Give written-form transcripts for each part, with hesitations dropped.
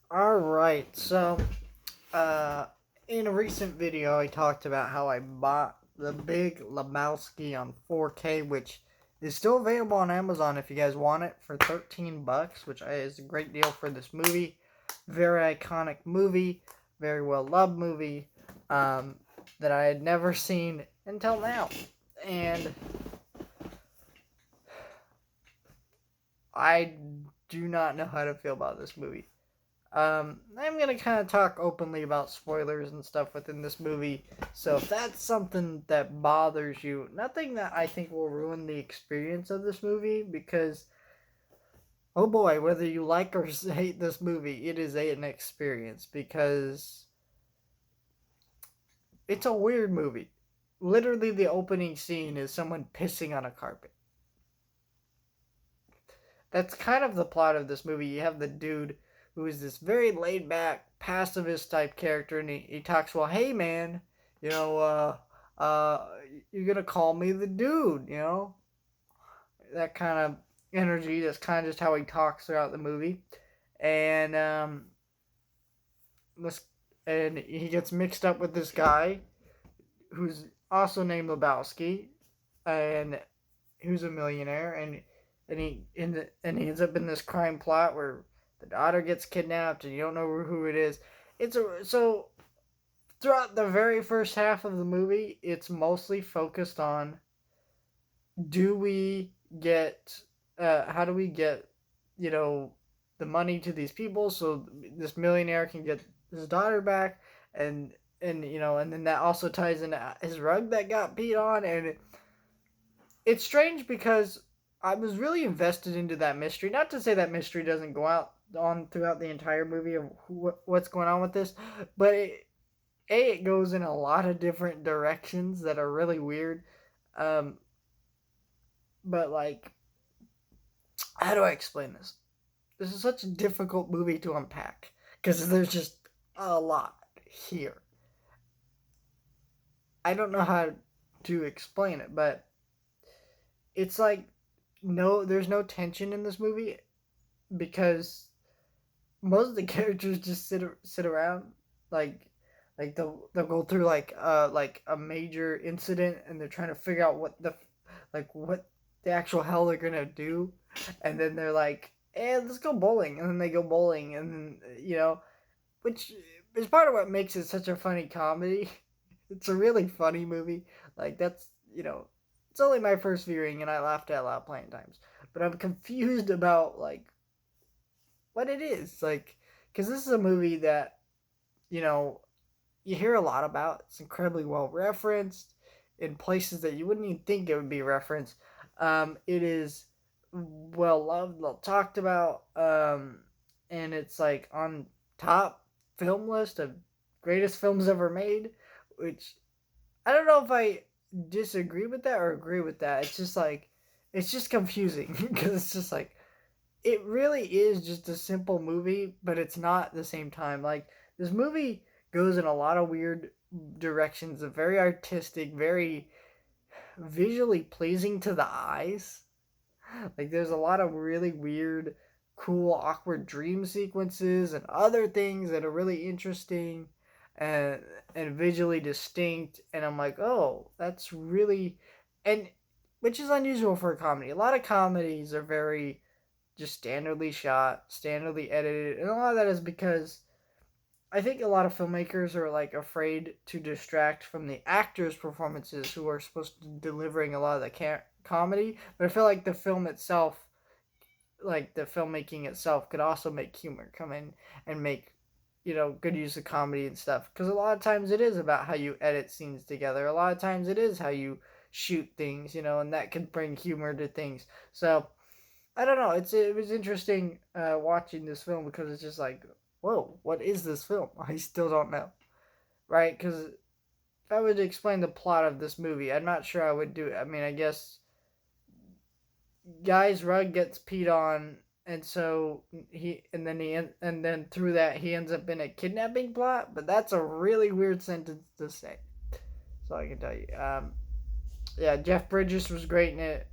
Alright, so, uh, in a recent video, I talked about how I bought the Big Lebowski on 4K, which is still available on Amazon if you guys want it for 13 bucks, which is a great deal for this movie. Very iconic movie, very well loved movie, um, that I had never seen until now. And I do not know how to feel about this movie. I'm gonna kind of talk openly about spoilers and stuff within this movie. So if that's something that bothers you, nothing that I think will ruin the experience of this movie, because oh boy, whether you like or hate this movie, it is an experience because it's a weird movie. Literally, the opening scene is someone pissing on a carpet. That's kind of the plot of this movie. You have the dude who is this very laid back, pacifist type character, and he talks, well, hey man, you know, you're gonna call me the dude, you know? That kind of energy, that's kind of just how he talks throughout the movie. And this and he gets mixed up with this guy who's also named Lebowski, and who's a millionaire, and he ends up in this crime plot where the daughter gets kidnapped and you don't know who it is. So throughout the very first half of the movie, it's mostly focused on do we get how do we get you know the money to these people so this millionaire can get his daughter back, and then that also ties into his rug that got peed on. And it's strange because I was really invested into that mystery. Not to say that mystery doesn't go out on throughout the entire movie of what's going on with this, but it goes in a lot of different directions that are really weird. Um, but like, how do I explain this? This is such a difficult movie to unpack because there's just a lot here. I don't know how to explain it, but it's like there's no tension in this movie because most of the characters just sit around, like they'll go through like a major incident and they're trying to figure out what the actual hell they're gonna do, and then they're like, "Hey, let's go bowling," and then they go bowling, and then which is part of what makes it such a funny comedy. It's a really funny movie. Like that's it's only my first viewing and I laughed out loud plenty of times, but I'm confused about like what it is like, because this is a movie that you know you hear a lot about. It's incredibly well referenced in places that you wouldn't even think it would be referenced. It is well loved, well talked about, and it's like on top film list of greatest films ever made. Which I don't know if I disagree with that or agree with that. It's just like it's just confusing because it's just like it really is just a simple movie, but it's not at the same time. Like this movie goes in a lot of weird directions, of very artistic, very visually pleasing to the eyes. Like there's a lot of really weird, cool, awkward dream sequences and other things that are really interesting and visually distinct. And I'm like, oh, that's really and which is unusual for a comedy. A lot of comedies are very just standardly shot, standardly edited, and a lot of that is because I think a lot of filmmakers are like afraid to distract from the actors' performances who are supposed to be delivering a lot of the comedy. But I feel like the film itself, like the filmmaking itself, could also make humor come in and make good use of comedy and stuff. Because a lot of times it is about how you edit scenes together. A lot of times it is how you shoot things, and that can bring humor to things. So I don't know. It was interesting watching this film because it's just like, whoa, what is this film? I still don't know, right? Because if I would explain the plot of this movie, I'm not sure I would do it. I mean, I guess guy's rug gets peed on, and so and then through that he ends up in a kidnapping plot. But that's a really weird sentence to say. So I can tell you. Yeah, Jeff Bridges was great in it.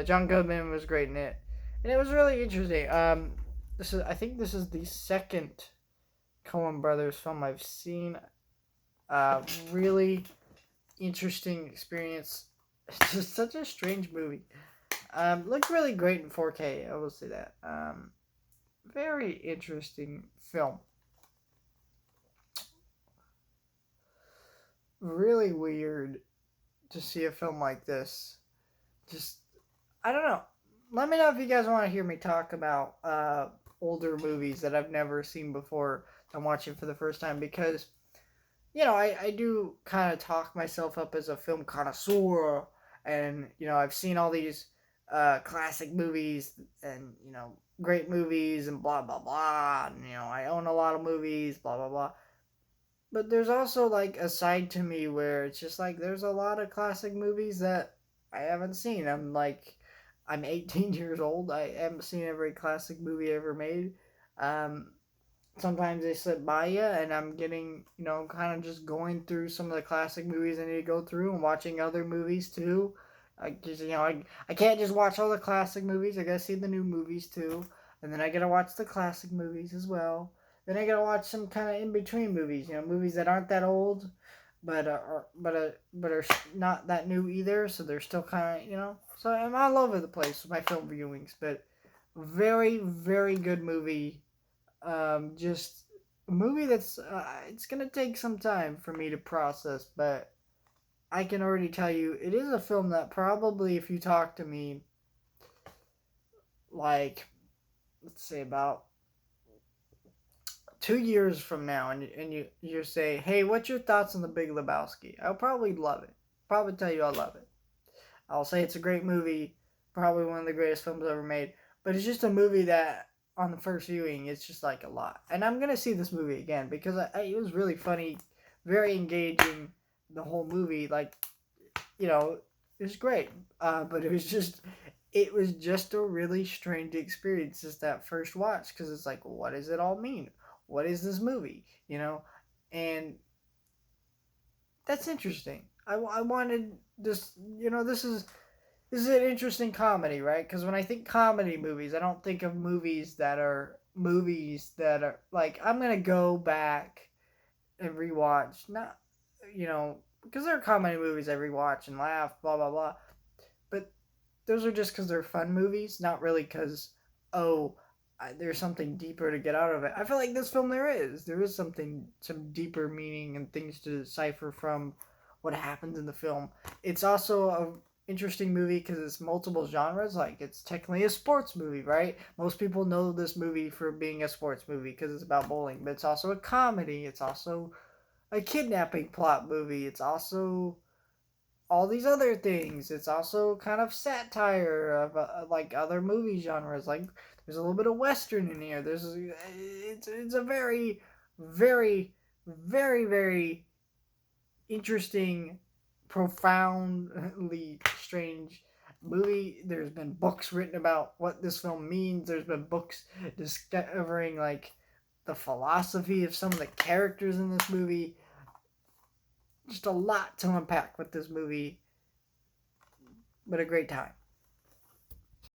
John Goodman was great in it, and it was really interesting. I think this is the second Coen Brothers film I've seen. Really interesting experience. It's just such a strange movie. Looked really great in 4K. I will say that. Very interesting film. Really weird to see a film like this. Just I don't know. Let me know if you guys want to hear me talk about older movies that I've never seen before. I'm watching for the first time because I do kind of talk myself up as a film connoisseur, and I've seen all these classic movies and great movies and blah blah blah. And, I own a lot of movies, blah blah blah. But there's also like a side to me where it's just like there's a lot of classic movies that I haven't seen. I'm 18 years old. I haven't seen every classic movie ever made. Um, Sometimes they slip by you, and I'm getting, kind of just going through some of the classic movies I need to go through and watching other movies too. I can't just watch all the classic movies. I gotta see the new movies too, and then I gotta watch the classic movies as well. Then I gotta watch some kind of in between movies, movies that aren't that old, but are not that new either. So they're still kind of, So I'm all over the place with my film viewings, but very very good movie. Just a movie that's it's gonna take some time for me to process, but I can already tell you it is a film that probably, if you talk to me, like, let's say about 2 years from now, and you say, hey, what's your thoughts on The Big Lebowski? I'll probably love it. Probably tell you I love it. I'll say it's a great movie, probably one of the greatest films ever made. But it's just a movie that, on the first viewing, it's just like a lot. And I'm gonna see this movie again because it was really funny, very engaging. The whole movie, like, it was great. But it was just a really strange experience just that first watch because it's like, what does it all mean? What is this movie? And that's interesting. I wanted this. This is an interesting comedy, right? Because when I think comedy movies, I don't think of movies that are like I'm gonna go back and rewatch. Not, because there are comedy movies I rewatch and laugh, blah blah blah. But those are just because they're fun movies, not really because oh, there's something deeper to get out of it. I feel like this film there is some deeper meaning and things to decipher from what happens in the film. It's also a interesting movie because it's multiple genres. Like it's technically a sports movie, right? Most people know this movie for being a sports movie because it's about bowling, but it's also a comedy. It's also a kidnapping plot movie. It's also all these other things. It's also kind of satire of like other movie genres. Like there's a little bit of western in here. It's a very very very very interesting, profoundly strange movie. There's been books written about what this film means. There's been books discovering like the philosophy of some of the characters in this movie. Just a lot to unpack with this movie, but a great time.